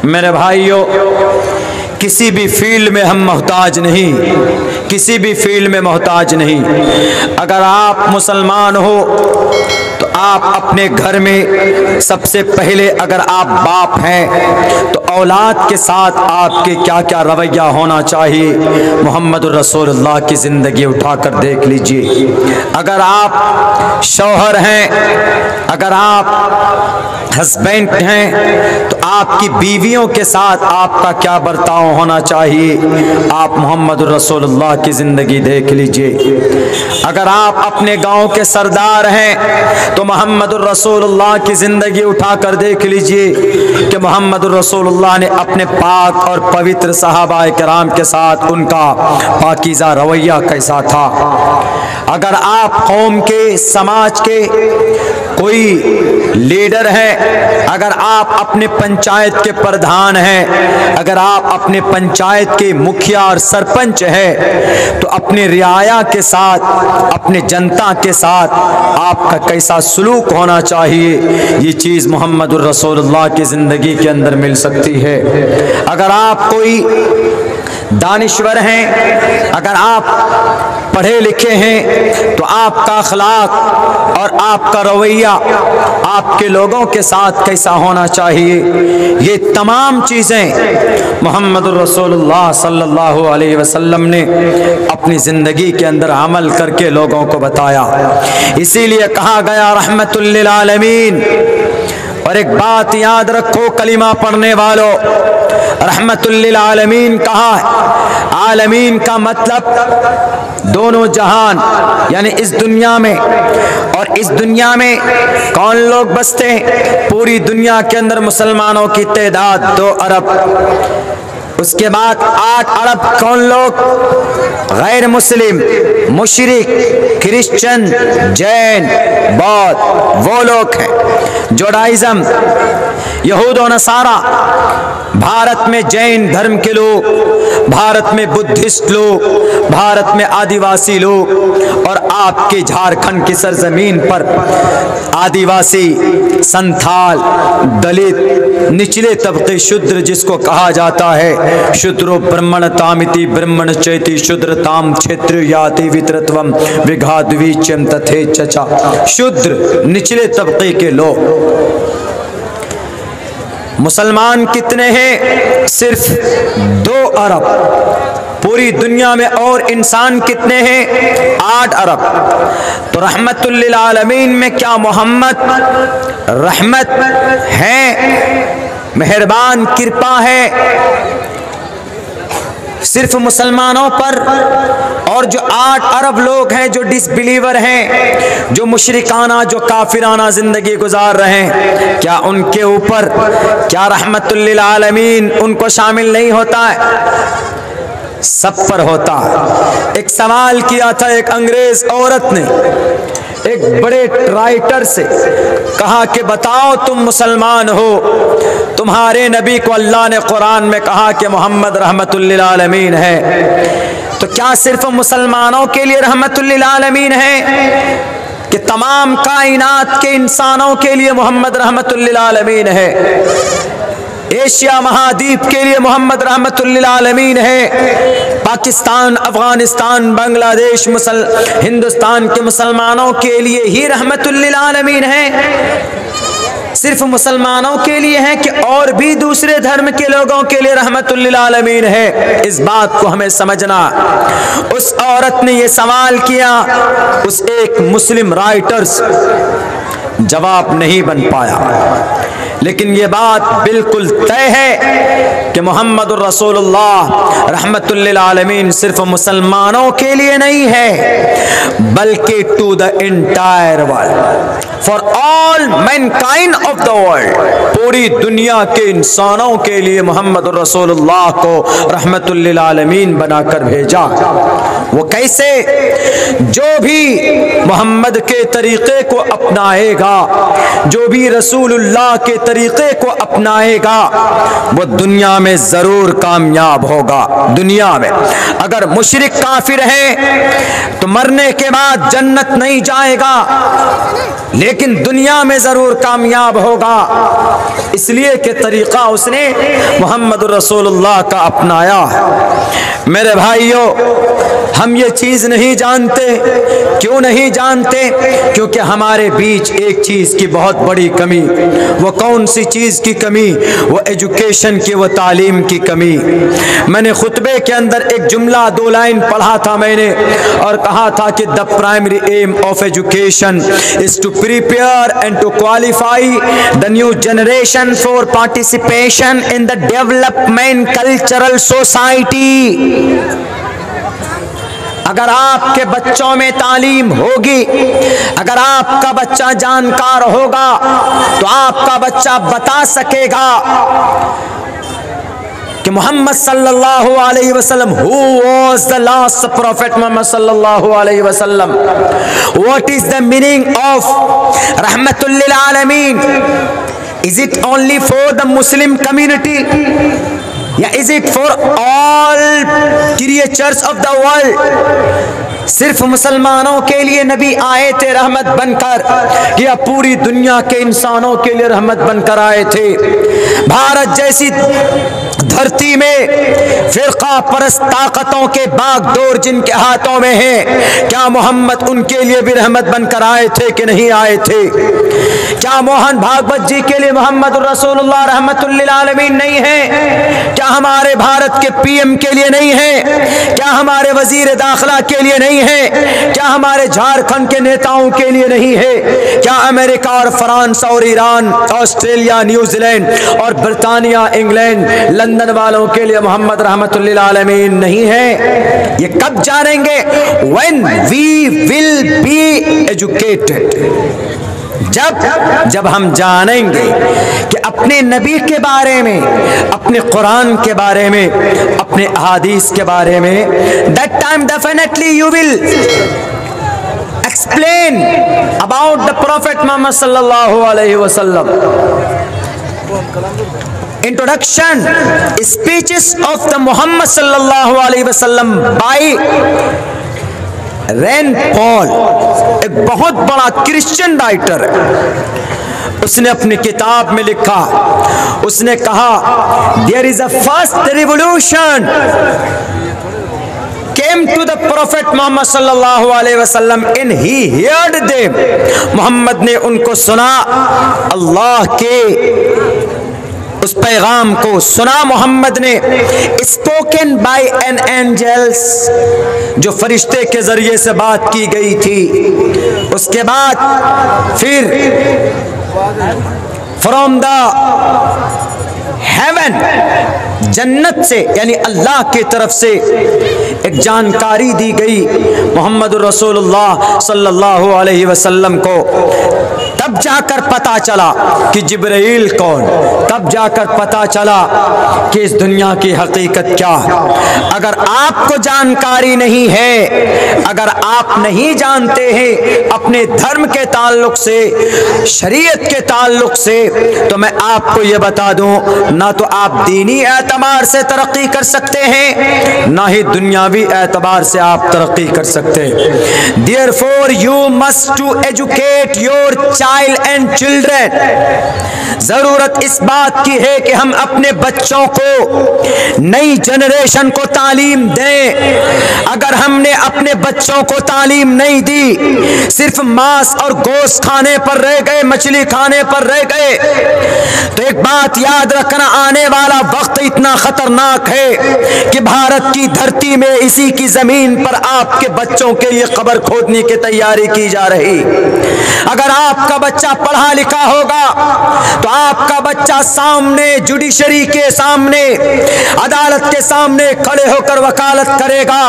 मेरे भाइयों, किसी भी फील्ड में हम मोहताज नहीं, किसी भी फील्ड में मोहताज नहीं। अगर आप मुसलमान हो तो आप अपने घर में सबसे पहले, अगर आप बाप हैं तो औलाद के साथ आपके क्या क्या रवैया होना चाहिए, मोहम्मद रसूलुल्लाह की ज़िंदगी उठाकर देख लीजिए। अगर आप शौहर हैं, अगर आप हस्बैंड हैं तो आपकी बीवियों के साथ आपका क्या बर्ताव होना चाहिए, आप मोहम्मद रसूलुल्लाह की ज़िंदगी देख लीजिए। अगर आप अपने गांव के सरदार हैं तो मोहम्मद रसूलुल्लाह की ज़िंदगी उठाकर देख लीजिए कि मोहम्मद रसूलुल्लाह ने अपने पाक और पवित्र सहाबाए किराम के साथ उनका पाकीज़ा रवैया कैसा था। अगर आप कौम के, समाज के कोई लीडर हैं, अगर आप अपने पंचायत के प्रधान हैं, अगर आप अपने पंचायत के मुखिया और सरपंच हैं तो अपने रियाया के साथ, अपने जनता के साथ आपका कैसा सलूक होना चाहिए, ये चीज़ मोहम्मद रसूलुल्लाह की ज़िंदगी के अंदर मिल सकती है। अगर आप कोई दानिश्वर हैं, अगर आप पढ़े लिखे हैं तो आपका अखलाक और आपका रवैया आपके लोगों के साथ कैसा होना चाहिए, ये तमाम चीज़ें मोहम्मद रसूलुल्लाह सल्लल्लाहु अलैहि वसल्लम ने अपनी ज़िंदगी के अंदर अमल करके लोगों को बताया। इसीलिए कहा गया रहमतुल लिल आलमीन। और एक बात याद रखो कलिमा पढ़ने वालों, रहमतुल लिल आलमीन कहा है। आलमीन का मतलब दोनों जहान, यानी इस दुनिया में और इस दुनिया में कौन लोग बसते हैं। पूरी दुनिया के अंदर मुसलमानों की तादाद 2 अरब, उसके बाद 8 अरब कौन लोग, गैर मुस्लिम, मुशरिक, क्रिश्चियन, जैन, बौद्ध, वो लोग हैं। जुडाइज़म, यहूद और नसारा, भारत में जैन धर्म के लोग, भारत में बुद्धिस्ट लोग, भारत में आदिवासी लोग, और आपके झारखंड की सरजमीन पर आदिवासी, संथाल, दलित, निचले तबके शूद्र जिसको कहा जाता है, शूद्रो ब्राह्मण तामिति ब्राह्मण चैति शूद्र ताम क्षेत्र याति वितरत्वम विघाद्वीच्यम तथे चचा। शूद्र निचले तबके के लोग। मुसलमान कितने हैं? सिर्फ 2 अरब पूरी दुनिया में। और इंसान कितने हैं? 8 अरब। तो रहमतुल लिल आलमीन में क्या मोहम्मद रहमत है, मेहरबान, कृपा है सिर्फ मुसलमानों पर? और जो 8 अरब लोग हैं जो डिसबिलीवर हैं, जो मुशरिकाना, जो काफिराना जिंदगी गुजार रहे हैं, क्या उनके ऊपर क्या रहमतुल लिल आलमीन उनको शामिल नहीं होता है? सब पर होता है। एक सवाल किया था एक अंग्रेज औरत ने एक बड़े राइटर से, कहा कि बताओ तुम मुसलमान हो, तुम्हारे नबी को अल्लाह ने कुरान में कहा कि मोहम्मद रहमतुल लिल आलमीन है, तो क्या सिर्फ मुसलमानों के लिए रहमतुल लिल आलमीन है कि तमाम कायनात के इंसानों के लिए मोहम्मद रहमतुल लिल आलमीन है? एशिया महाद्वीप के लिए मोहम्मद रहमतुल लिल आलमीन है। पाकिस्तान, अफगानिस्तान, बांग्लादेश, हिंदुस्तान के मुसलमानों के लिए ही रहमतुल लिल आलमीन है? सिर्फ मुसलमानों के लिए है कि और भी दूसरे धर्म के लोगों के लिए रहमतुल लिल आलमीन है? इस बात को हमें समझना। उस औरत ने ये सवाल किया, उस एक मुस्लिम राइटर्स जवाब नहीं बन पाया, लेकिन ये बात बिल्कुल तय है कि मोहम्मद रसूलुल्लाह रहमतुल लिल आलमीन सिर्फ मुसलमानों के लिए नहीं है, बल्कि to the entire world, for all mankind of the world, पूरी दुनिया के इंसानों के लिए मोहम्मद रसूलुल्लाह को रहमतुल लिल आलमीन बनाकर भेजा। वो कैसे? जो भी मोहम्मद के तरीक़े को अपनाएगा, जो भी रसूलुल्लाह के तरीक़े को अपनाएगा, वो दुनिया में ज़रूर कामयाब होगा। दुनिया में अगर मुशरिक काफिर है तो मरने के बाद जन्नत नहीं जाएगा, लेकिन दुनिया में ज़रूर कामयाब होगा, इसलिए कि तरीक़ा उसने मोहम्मद रसूलुल्लाह का अपनाया है। मेरे भाइयों, हम ये चीज़ नहीं जानते। क्यों नहीं जानते? क्योंकि हमारे बीच एक चीज़ की बहुत बड़ी कमी। वो कौन सी चीज़ की कमी? वो एजुकेशन की, वो तालीम की कमी। मैंने खुतबे के अंदर एक जुमला 2 लाइन पढ़ा था मैंने, और कहा था कि the primary aim of education is to prepare and to qualify the new generation for participation in the development cultural society. अगर आपके बच्चों में तालीम होगी, अगर आपका बच्चा जानकार होगा, तो आपका बच्चा बता सकेगा कि मोहम्मद सल्लल्लाहु अलैहि वसल्लम, who was the last prophet Muhammad सल्लल्लाहु अलैहि वसल्लम, what is the meaning of रहमतुल लिल आलमीन? Is it only for the Muslim community या is it for all creatures of the world? सिर्फ मुसलमानों के लिए नबी आए थे रहमत बनकर, या पूरी दुनिया के इंसानों के लिए रहमत बनकर आए थे? भारत जैसी धरती में फिरका परस्त ताकतों के बागडोर जिनके हाथों में है, क्या मोहम्मद उनके लिए भी रहमत बनकर आए थे कि नहीं आए थे? क्या मोहन भागवत जी के लिए मोहम्मद रसूलुल्लाह रहमतुल लिल आलमीन नहीं है? क्या हमारे भारत के पीएम के लिए नहीं है? क्या हमारे वजीर दाखिला के लिए नहीं है? क्या हमारे झारखंड के नेताओं के लिए नहीं है? क्या अमेरिका और फ्रांस और ईरान, ऑस्ट्रेलिया, न्यूजीलैंड और ब्रिटानिया, इंग्लैंड, लंदन वालों के लिए मोहम्मद रहमतुल लिल आलमीन नहीं है? ये कब जानेंगे? When we will be educated, जब हम जानेंगे कि अपने नबी के बारे में, अपने कुरान के बारे में, अपने अहादीस के बारे में, that time definitely you will explain about the Prophet Muhammad sallallahu alaihi wasallam. Introduction speeches of the Muhammad sallallahu alaihi wasallam by Rand Paul, एक बहुत बड़ा क्रिश्चियन राइटर है। उसने अपनी किताब में लिखा, उसने कहा there is a first revolution came to the Prophet Muhammad sallallahu alaihi wasallam and he heard them. Muhammad ने उनको सुना, अल्लाह के उस पैगाम को सुना मोहम्मद ने। स्पोकन बाय एन एंजल्स, जो फरिश्ते के जरिए से बात की गई थी। उसके बाद फिर फ्रॉम द हेवन, जन्नत से यानी अल्लाह की तरफ से एक जानकारी दी गई मोहम्मद रसूलुल्लाह सल्लल्लाहु अलैहि वसल्लम को। तब जाकर पता चला कि जिब्राइल कौन, तब जाकर पता चला कि इस दुनिया की हकीकत क्या है। अगर आपको जानकारी नहीं है, अगर आप नहीं जानते हैं अपने धर्म के ताल्लुक से, शरीयत के ताल्लुक से, तो मैं आपको ये बता दूं, ना तो आप दीनी एतबार से तरक्की कर सकते हैं, ना ही दुनियावी एतबार से आप तरक्की कर सकते हैं। Therefore you must to educate your child and children। जरूरत इस बात की है कि हम अपने बच्चों को, नई जनरेशन को तालीम दें। अगर हमने अपने बच्चों को तालीम नहीं दी, सिर्फ मांस और गोश्त खाने पर रह गए, मछली खाने पर रह गए, तो एक बात याद रखना, आने वाला वक्त इतना खतरनाक है कि भारत की धरती में, इसी की जमीन पर आपके बच्चों के लिए कब्र खोदने की तैयारी की जा रही। अगर आपका बच्चा बच्चा पढ़ा लिखा होगा तो आपका बच्चा सामने जुडिशरी के सामने, अदालत के सामने खड़े होकर वकालत करेगा।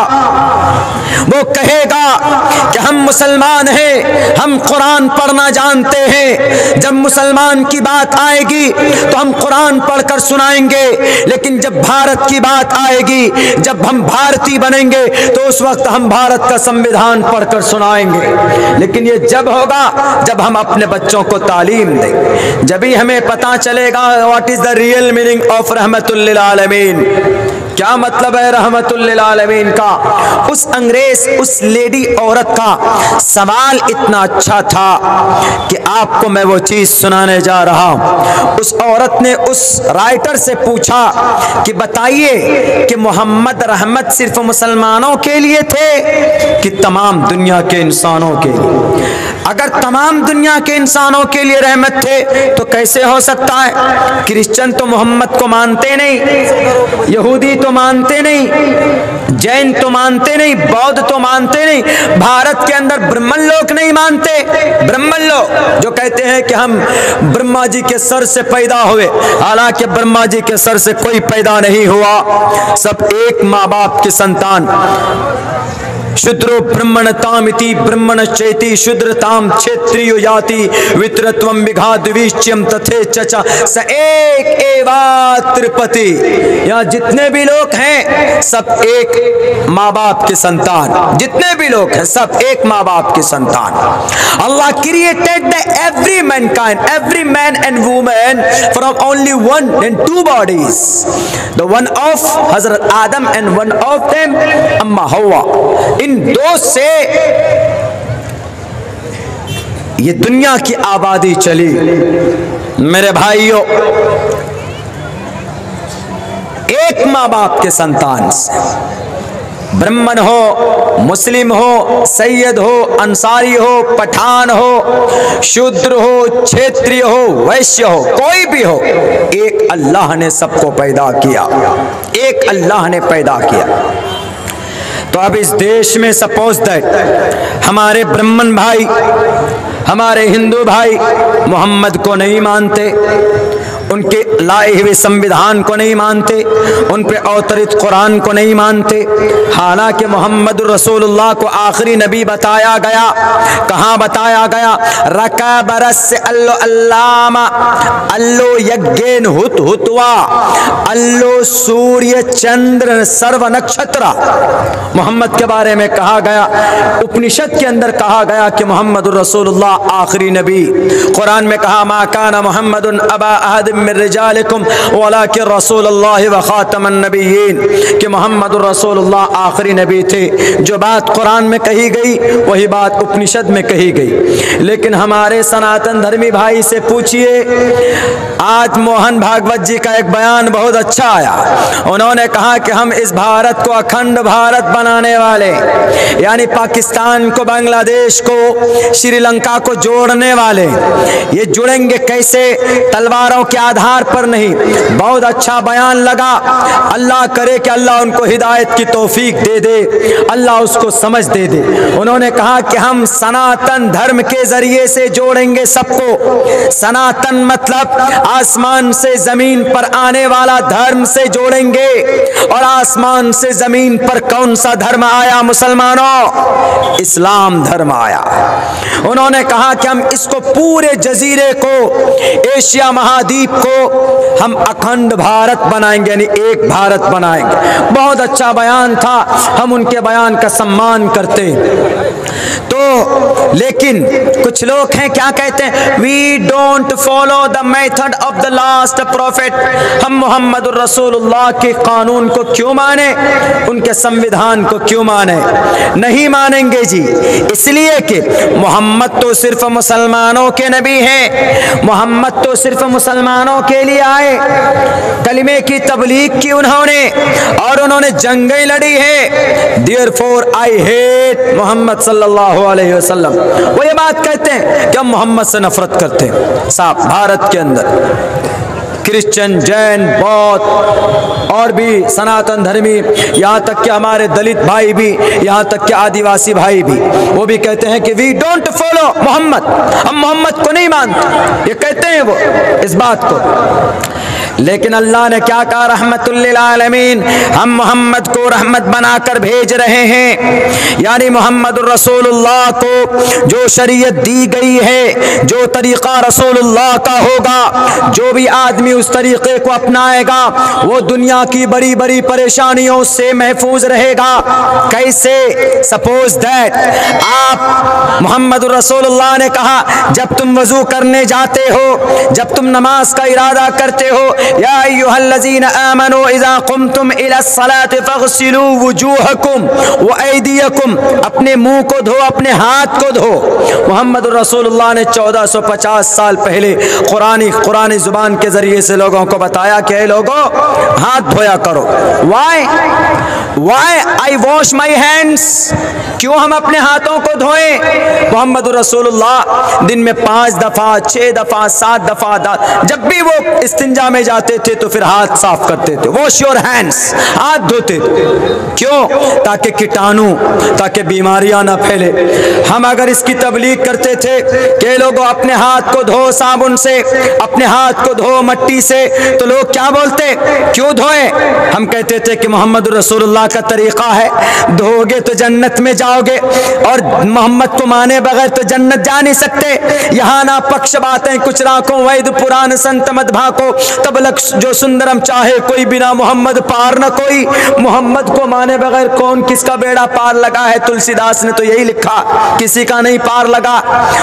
वो कहेगा कि हम मुसलमान हैं, हम कुरान पढ़ना जानते हैं, जब मुसलमान की बात आएगी तो हम कुरान पढ़कर सुनाएंगे, लेकिन जब भारत की बात आएगी, जब हम भारतीय बनेंगे तो उस वक्त हम भारत का संविधान पढ़कर सुनाएंगे। लेकिन ये जब होगा जब हम अपने बच्चों को तालीम दें, जब ही हमें पता चलेगा what is the real meaning of रहमतुल लिल आलमीन, क्या मतलब है रहमतुल लिल आलमीन का। उस अंग्रेज, उस लेडी औरत का सवाल इतना अच्छा था कि आपको मैं वो चीज सुनाने जा रहा हूं। उस औरत ने उस राइटर से पूछा कि बताइए कि मोहम्मद रहमत सिर्फ मुसलमानों के लिए थे कि तमाम दुनिया के इंसानों के लिए। अगर तमाम दुनिया के इंसानों के लिए रहमत थे तो कैसे हो सकता है? क्रिश्चियन तो मोहम्मद को मानते नहीं, यहूदी तो मानते नहीं, जैन तो मानते नहीं, बौद्ध तो मानते नहीं, भारत के अंदर ब्राह्मण लोग नहीं मानते। ब्राह्मण लोग जो कहते हैं कि हम ब्रह्मा जी के सर से पैदा हुए, हालांकि ब्रह्मा जी के सर से कोई पैदा नहीं हुआ, सब एक माँ बाप के संतान। शूद्रो ब्रह्मणतामिति ब्रह्मणश्चेति शूद्रताम क्षेत्रियो याति वित्रत्वम विघाद्विच्यम तथे चचा स एक एवात्रिपति। यहाँ जितने भी लोग हैं सब एक माँ बाप के संतान, जितने भी लोग हैं सब एक माँ बाप के संतान। Allah created the every mankind, every man and woman from only one and two bodies, the one of हजरत Adam and one of them अम्मा हवा। इन दो से ये दुनिया की आबादी चली। मेरे भाइयों, एक माँ बाप के संतान से, ब्राह्मण हो, मुस्लिम हो, सैयद हो, अंसारी हो, पठान हो, शूद्र हो, क्षेत्रीय हो, वैश्य हो, कोई भी हो, एक अल्लाह ने सबको पैदा किया, एक अल्लाह ने पैदा किया। तो अब इस देश में सपोज दैट हमारे ब्राह्मण भाई, हमारे हिंदू भाई मोहम्मद को नहीं मानते, उनके लाए हुए संविधान को नहीं मानते, उन पे अवतरित कुरान को नहीं मानते, हालांकि मोहम्मद रसूलुल्लाह को आखिरी नबी बताया गया। कहाँ बताया गया? रका बरस से अल्लो अल्लामा अल्लो यज्ञेन हुत हुतवा अल्लो सूर्य चंद्र सर्व नक्षत्र। मोहम्मद के बारे में कहा गया, उपनिषद के अंदर कहा गया कि मोहम्मद रसूलुल्लाह आखिरी नबी। कुरान में कहा मा काना मोहम्मदुन अबा अहद मिन रिजालिकुम वलाकिन रसूलुल्लाह व खातमन नबिय्यीन, कि मोहम्मद रसूलुल्लाह आखिरी नबी थे। जो बात कुरान में कही गई वही बात उपनिषद में कही गई। लेकिन हमारे सनातन धर्मी भाई से पूछिए, आज मोहन भागवत जी का एक बयान बहुत अच्छा आया। उन्होंने कहा कि हम इस भारत को अखंड भारत बनाने वाले, यानी पाकिस्तान को, बांग्लादेश को, श्रीलंका को जोड़ने वाले। ये जुड़ेंगे कैसे? तलवारों के आधार पर नहीं। बहुत अच्छा बयान लगा। अल्लाह करे कि अल्लाह उनको हिदायत की तौफीक दे दे, अल्लाह उसको समझ दे दे। उन्होंने कहा कि हम सनातन धर्म के जरिए से जोड़ेंगे सबको। सनातन मतलब आसमान से जमीन पर आने वाला धर्म से जोड़ेंगे। और आसमान से जमीन पर कौन सा धर्म आया मुसलमानों? इस्लाम धर्म आया। उन्होंने कहा कि हम इसको पूरे जजीरे को, एशिया महाद्वीप को हम अखंड भारत बनाएंगे, यानी एक भारत बनाएंगे। बहुत अच्छा बयान था, हम उनके बयान का सम्मान करते हैं। तो लेकिन कुछ लोग हैं क्या कहते हैं? We don't follow the method of the last prophet. हम मोहम्मद रसूलुल्लाह के कानून को क्यों माने, उनके संविधान को क्यों माने? नहीं मानेंगे जी, इसलिए कि मोहम्मद तो सिर्फ मुसलमानों के नबी हैं। मोहम्मद तो सिर्फ मुसलमानों के लिए आए, कलिमे की तबलीग की उन्होंने, और उन्होंने जंगें लड़ी है। देयरफॉर आई हेट मोहम्मद सल्लल्लाहु अलैहि वसल्लम। वो ये बात कहते हैं कि हम मोहम्मद से नफरत करते हैं। साहब, भारत के अंदर क्रिश्चियन, जैन, बौद्ध और भी सनातन धर्मी, यहाँ तक कि हमारे दलित भाई भी, यहाँ तक कि आदिवासी भाई भी, वो भी कहते हैं कि वी डोंट फॉलो मोहम्मद, हम मोहम्मद को नहीं मानते, ये कहते हैं वो इस बात को। लेकिन अल्लाह ने क्या कहा, रहमतुल लिल आलमीन, हम मोहम्मद को रहमत बनाकर भेज रहे हैं। यानी मोहम्मद रसूलुल्लाह को जो शरीयत दी गई है, जो तरीक़ा रसूलुल्लाह का होगा, जो भी आदमी उस तरीक़े को अपनाएगा वो दुनिया की बड़ी बड़ी परेशानियों से महफूज रहेगा। कैसे? सपोज दैट आप, मोहम्मद रसूलुल्लाह ने कहा जब तुम वज़ू करने जाते हो, जब तुम नमाज का इरादा करते हो, या अय्युहल्लज़ीना आमनू इज़ा कुमतुम इलस्सलाति फ़ग़सिलू वुजूहकुम व अयदियकुम, अपने मुंह को धो, अपने हाथ को धो। मोहम्मद रसूलुल्लाह ने 1450 साल पहले कुरानी जुबान के जरिए से लोगों को बताया कि ऐ लोगों, हाथ धोया करो। Why I wash my hands, क्यों हम अपने हाथों को धोएं? मोहम्मद रसूलुल्लाह दिन में 5 दफा, 6 दफा, 7 दफा, जब भी वो इस्तिंजा में जाते थे तो फिर हाथ साफ करते थे। वॉश योर हैंड्स, हाथ धोते थे। क्यों? ताकि कीटाणु, ताकि बीमारियां ना फैले। हम अगर इसकी तबलीग करते थे कि लोगों अपने हाथ को धो साबुन से, अपने हाथ को धो मट्टी से, तो लोग क्या बोलते, क्यों धोए? हम कहते थे कि मोहम्मद रसूलुल्लाह का तरीका है, धोगे तो जन्नत में जाओगे, और मोहम्मद को माने बगैर तो जन्नत जा नहीं सकते। यहाँ ना पक्ष बातें कुछ राखों, वैद पुराण संत मत भाको, तब लक जो सुंदरम चाहे कोई, बिना मोहम्मद पार न कोई। मोहम्मद को माने बगैर कौन किसका बेड़ा पार लगा है? तुलसीदास ने तो यही लिखा, किसी का नहीं पार लगा,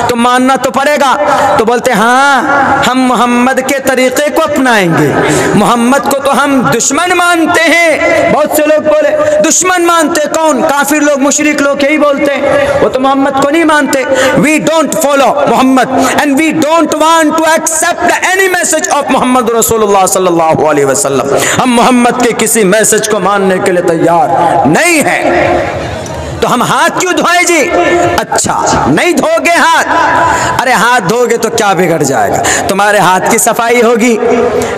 तो मानना तो पड़ेगा। तो बोलते हाँ, हम मोहम्मद के तरीके को अपनाएंगे, मोहम्मद को तो हम दुश्मन मानते हैं। बहुत से लोग बोले दुश्मन मानते, कौन? काफिर लोग, मुशरिक लोग यही बोलते हैं, वो तो मोहम्मद को नहीं मानते। We don't follow Muhammad and we don't want to accept any message of Muhammad रसूलुल्लाह सल्लल्लाहु अलैहि वसल्लम। हम मोहम्मद के किसी मैसेज को मानने के लिए तैयार नहीं है। तो हम हाथ क्यों धोए जी? अच्छा, नहीं धोगे हाथ? अरे हाथ धोगे तो क्या बिगड़ जाएगा? तुम्हारे हाथ की सफाई होगी?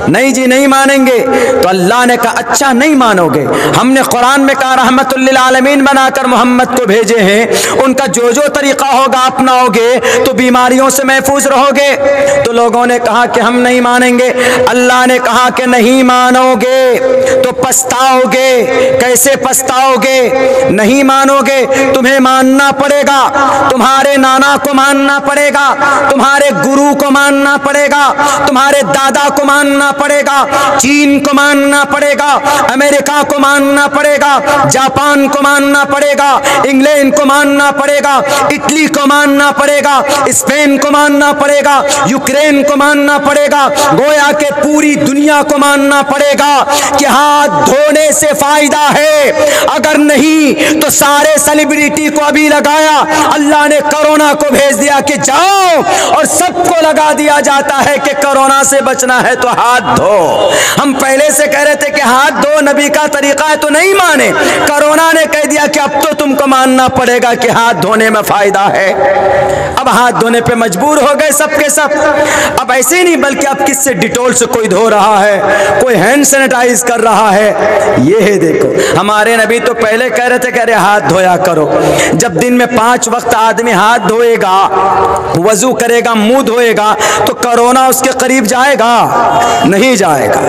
नहीं जी, नहीं मानेंगे। तो अल्लाह ने कहा अच्छा नहीं मानोगे, हमने कुरान में कहा रहमतुल लिल आलमीन बनाकर मोहम्मद को भेजे हैं, उनका जो जो तरीका होगा अपनाओगे तो बीमारियों से महफूज रहोगे। तो लोगों ने कहा कि हम नहीं मानेंगे। अल्लाह ने कहा कि नहीं मानोगे तो पछताओगे। कैसे पछताओगे? नहीं मानोगे, तुम्हें मानना पड़ेगा, तुम्हारे नाना को मानना पड़ेगा, तुम्हारे गुरु को मानना पड़ेगा, तुम्हारे दादा को मानना पड़ेगा, चीन को मानना पड़ेगा, अमेरिका को मानना पड़ेगा, जापान को मानना पड़ेगा, इंग्लैंड को मानना पड़ेगा, इटली को मानना पड़ेगा, स्पेन को मानना पड़ेगा, यूक्रेन को मानना पड़ेगा, गोया के पूरी दुनिया को मानना पड़ेगा कि हाथ धोने से फायदा है। अगर नहीं तो सारे सेलिब्रिटी को अभी लगाया, अल्लाह ने कोरोना को भेज दिया कि जाओ, और सबको लगा दिया जाता है कि कोरोना से बचना है तो हाथ धो। हम पहले से कह रहे थे कि हाथ धो नबी का तरीका है, तो नहीं माने। कोरोना ने कह दिया कि अब तो तुमको मानना पड़ेगा कि हाथ धोने में फायदा है। अब हाथ धोने पे मजबूर हो गए सब के सब। अब ऐसे नहीं, बल्कि अब किससे? डिटोल से कोई धो रहा है, कोई हैंड सैनिटाइज कर रहा है। ये है देखो, हमारे नबी तो पहले कह रहे थे कि अरे हाथ धोया करो। जब दिन में 5 वक्त आदमी हाथ धोएगा, वजू करेगा, मुंह धोएगा, तो कोरोना उसके करीब जाएगा? नहीं जाएगा।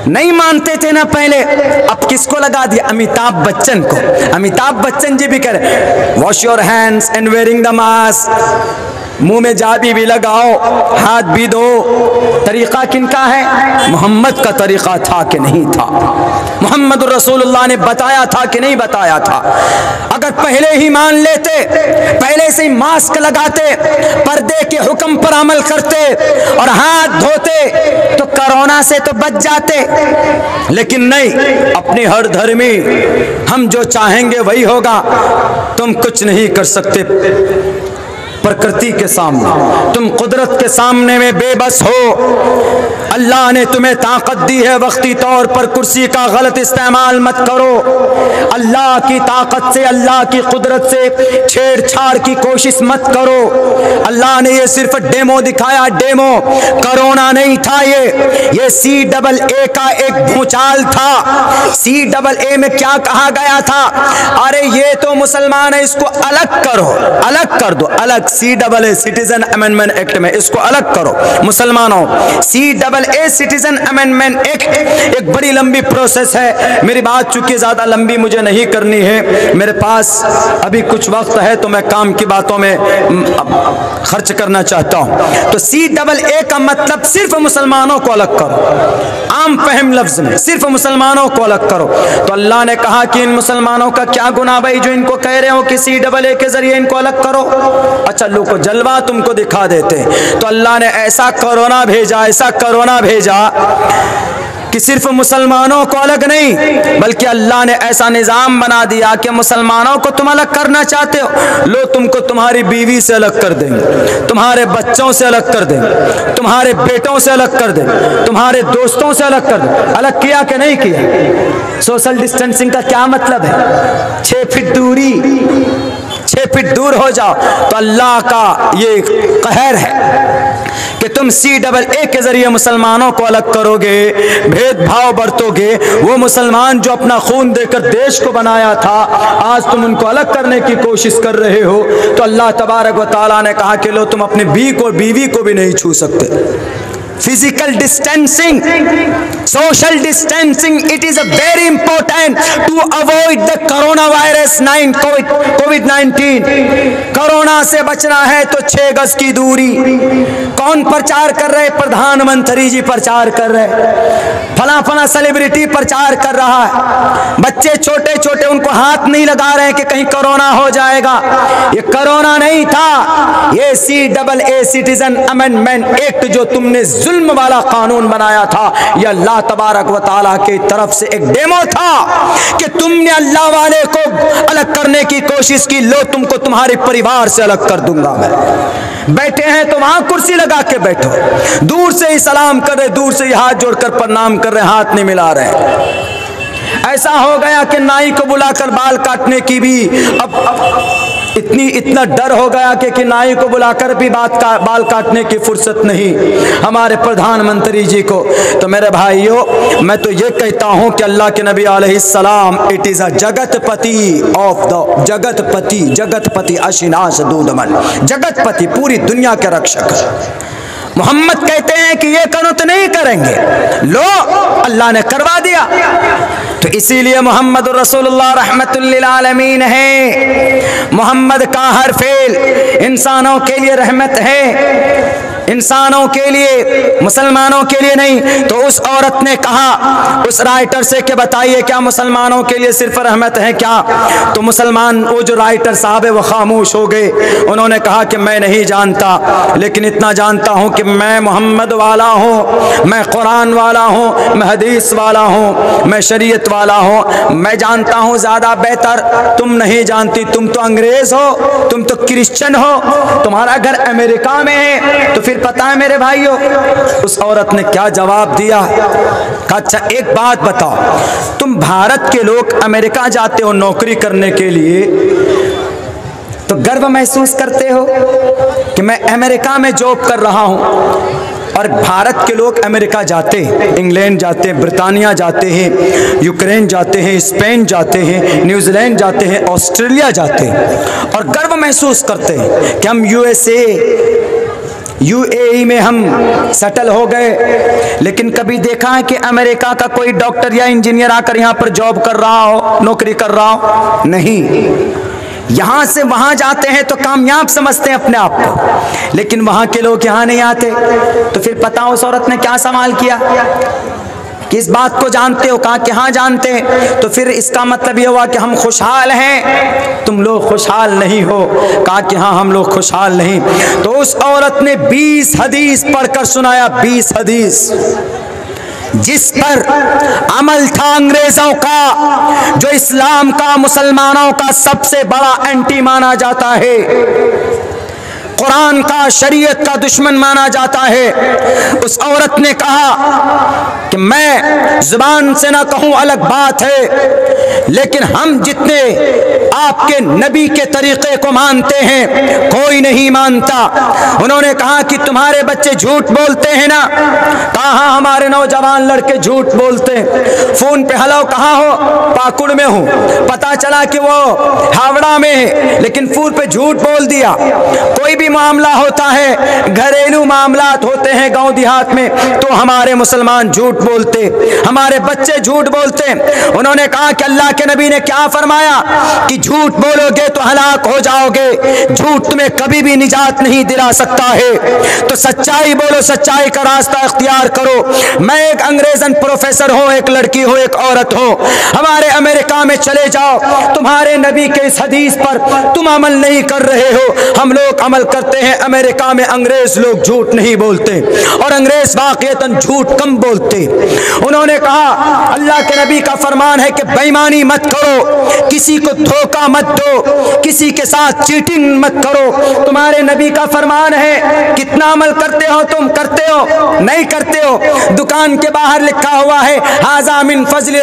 नहीं मानते थे ना पहले, अब किसको लगा दिया? अमिताभ बच्चन को। अमिताभ बच्चन जी भी कह रहे wash your hands and wearing the mask, मुंह में जाबी भी लगाओ, हाथ भी धो। तरीका किनका है? मोहम्मद का तरीका था कि नहीं था? मोहम्मद रसूलुल्लाह ने बताया था कि नहीं बताया था? अगर पहले ही मान लेते, पहले से ही मास्क लगाते, पर्दे के हुक्म पर अमल करते और हाथ धोते तो कोरोना से तो बच जाते। लेकिन नहीं, अपनी हर धर्मी, हम जो चाहेंगे वही होगा। तुम कुछ नहीं कर सकते प्रकृति के सामने, तुम कुदरत के सामने में बेबस हो। अल्लाह ने तुम्हें ताकत दी है, वक्ती तौर पर कुर्सी का गलत इस्तेमाल मत करो। अल्लाह की ताकत से, अल्लाह की कुदरत से छेड़छाड़ की कोशिश मत करो। अल्लाह ने ये सिर्फ डेमो दिखाया, डेमो, कोरोना नहीं था ये CAA का एक भूचाल था। CAA में क्या कहा गया था? अरे ये तो मुसलमान है, इसको अलग करो, अलग कर दो, अलग। CAA सिटीजन अमेंडमेंट एक्ट में इसको अलग करो मुसलमानों। CAA सिटीजन अमेंडमेंट एक्ट एक बड़ी लंबी प्रोसेस है। मेरी बात चूंकि ज्यादा लंबी मुझे नहीं करनी है, मेरे पास अभी कुछ वक्त है तो मैं काम की बातों में खर्च करना चाहता हूं। तो CAA का मतलब सिर्फ मुसलमानों को अलग करो, आम फहम लफ्ज में सिर्फ मुसलमानों को अलग करो। तो अल्लाह ने कहा कि इन मुसलमानों का क्या गुनाह भाई जो इनको कह रहे हो कि CAA के जरिए इनको अलग करो। अच्छा, लोग को जलवा तुमको दिखा देते हैं। तो अल्लाह ने ऐसा कोरोना भेजा, ऐसा कोरोना भेजा कि सिर्फ मुसलमानों को अलग नहीं, बल्कि अल्लाह ने ऐसा निज़ाम बना दिया कि मुसलमानों को तुम अलग करना चाहते हो, लो तुमको तुम्हारी बीवी से अलग कर देंगे, तुम्हारे बच्चों से अलग कर देंगे, तुम्हारे बेटों से अलग कर देंगे, तुम्हारे दोस्तों से अलग कर देंगे। अलग किया कि नहीं किया? सोशल डिस्टेंसिंग का क्या मतलब है? 6 फीट दूरी, 6 फीट दूर हो जाओ। तो अल्लाह का ये कहर है कि तुम CAA के जरिए मुसलमानों को अलग करोगे, भेदभाव बरतोगे। वो मुसलमान जो अपना खून देकर देश को बनाया था, आज तुम उनको अलग करने की कोशिश कर रहे हो। तो अल्लाह तबारक व तआला ने कहा कि लो तुम अपनी बीवी को भी नहीं छू सकते। Physical distancing, social distancing, it is a very important to avoid the corona virus कोविड-19। कोरोना से बचना है तो 6 गज की दूरी। कौन प्रचार कर रहे? प्रधानमंत्री जी प्रचार कर रहे, फला फला सेलिब्रिटी प्रचार कर रहा है। बच्चे छोटे छोटे उनको हाथ नहीं लगा रहे कि कहीं कोरोना हो जाएगा। ये कोरोना नहीं था, ये CAA सिटीजन अमेंडमेंट एक्ट जो तुमने जुल्म वाला कानून बनाया था, यह अल्लाह तबारक व तआला की तरफ से एक डेमो था कि तुमने अल्लाह वाले को अलग करने की कोशिश की। लो तुमको तुम्हारे परिवार से अलग कर दूंगा मैं। बैठे हैं तो वहां कुर्सी लगा के बैठो, दूर से ही सलाम कर रहे, दूर से ही हाथ जोड़कर प्रणाम कर रहे, हाथ नहीं मिला रहे। ऐसा हो गया कि नाई को बुलाकर बाल काटने की भी अब इतना डर हो गया कि नाई को बुलाकर भी बाल काटने की फुर्सत नहीं हमारे प्रधानमंत्री जी को। तो मेरे भाइयों, मैं तो ये कहता हूं कि अल्लाह के नबी अलैहिस्सलाम इट इज अ जगतपति ऑफ द जगतपति अशिनाश दूदमन, जगतपति, पूरी दुनिया के रक्षक। मोहम्मद कहते हैं कि ये करो तो नहीं करेंगे, लो अल्लाह ने करवा दिया। तो इसीलिए मोहम्मद रसूलुल्लाह रहमतुल लिल आलमीन है। मोहम्मद का हर फेल इंसानों के लिए रहमत है, इंसानों के लिए, मुसलमानों के लिए नहीं। तो उस औरत ने कहा उस राइटर से कि बताइए क्या मुसलमानों के लिए सिर्फ रहमत है क्या? तो मुसलमान, वो जो राइटर साहब है वो खामोश हो गए। उन्होंने कहा कि मैं नहीं जानता, लेकिन इतना जानता हूं कि मैं मोहम्मद वाला हूं, मैं कुरान वाला हूं, मैं हदीस वाला हूं, मैं शरीयत वाला हूं। मैं जानता हूं ज्यादा बेहतर, तुम नहीं जानती। तुम तो अंग्रेज हो, तुम तो क्रिश्चियन हो, तुम्हारा घर अमेरिका में है, तो फिर पता है मेरे भाइयों उस औरत ने क्या जवाब दिया? कहा अच्छा एक बात बताओ, तुम भारत के लोग अमेरिका जाते हो नौकरी करने के लिए तो गर्व महसूस करते हो कि मैं अमेरिका में जॉब कर रहा हूं, और भारत के लोग अमेरिका जाते हैं, इंग्लैंड जाते हैं, ब्रिटानिया जाते हैं, यूक्रेन जाते हैं, स्पेन जाते हैं, न्यूजीलैंड जाते हैं, ऑस्ट्रेलिया जाते हैं और गर्व महसूस करते हैं कि हम UAE में हम सेटल हो गए। लेकिन कभी देखा है कि अमेरिका का कोई डॉक्टर या इंजीनियर आकर यहाँ पर जॉब कर रहा हो, नौकरी कर रहा हो? नहीं। यहाँ से वहाँ जाते हैं तो कामयाब समझते हैं अपने आप को, लेकिन वहाँ के लोग यहाँ नहीं आते। तो फिर पता उस औरत ने क्या सवाल किया कि इस बात को जानते हो? कहा कि हाँ जानते हैं। तो फिर इसका मतलब ये हुआ कि हम खुशहाल हैं, तुम लोग खुशहाल नहीं हो? कहा कि हाँ हम लोग खुशहाल नहीं। तो उस औरत ने 20 हदीस पढ़कर सुनाया, 20 हदीस जिस पर अमल था अंग्रेजों का, जो इस्लाम का, मुसलमानों का सबसे बड़ा एंटी माना जाता है। कुरान का, शरीयत का दुश्मन माना जाता है। उस औरत ने कहा कि मैं जुबान से ना कहूं अलग बात है, लेकिन हम जितने आपके नबी के तरीके को मानते हैं कोई नहीं मानता। उन्होंने कहा कि तुम्हारे बच्चे झूठ बोलते हैं ना? कहा हमारे नौजवान लड़के झूठ बोलते हैं। फोन पे हेलो कहाँ हो? पाकुड़ में हूँ। पता चला कि वो हावड़ा में है, लेकिन फोन पे झूठ बोल दिया। कोई भी मामला होता है, घरेलू मामलात होते हैं गांव देहात में, तो हमारे मुसलमान झूठ बोलते, हमारे बच्चे झूठ बोलते। उन्होंने कहा कि अल्लाह के नबी ने क्या फरमाया कि झूठ बोलोगे तो हलाक हो जाओगे, झूठ तुम्हें कभी भी निजात नहीं दिला सकता है। तो सच्चाई बोलो, सच्चाई का रास्ता इख्तियार करो। मैं एक अंग्रेजन प्रोफेसर हूं, एक लड़की हो, एक औरत हो, हमारे अमेरिका में चले जाओ, तुम्हारे नबी के इस हदीस पर तुम अमल नहीं कर रहे हो, हम लोग अमल करते हैं। अमेरिका में अंग्रेज लोग झूठ नहीं बोलते और अंग्रेज वाकईतन झूठ कम बोलते। उन्होंने कहा अल्लाह के नबी का फरमान है कि बेईमानी मत करो, किसी को धोखा मत दो, किसी के साथ चीटिंग मत करो। तुम्हारे नबी का फरमान है। कितना अमल करते हो तुम? करते हो? नहीं करते हो। दुकान के बाहर लिखा हुआ है हाज़ा मिन फज़्ल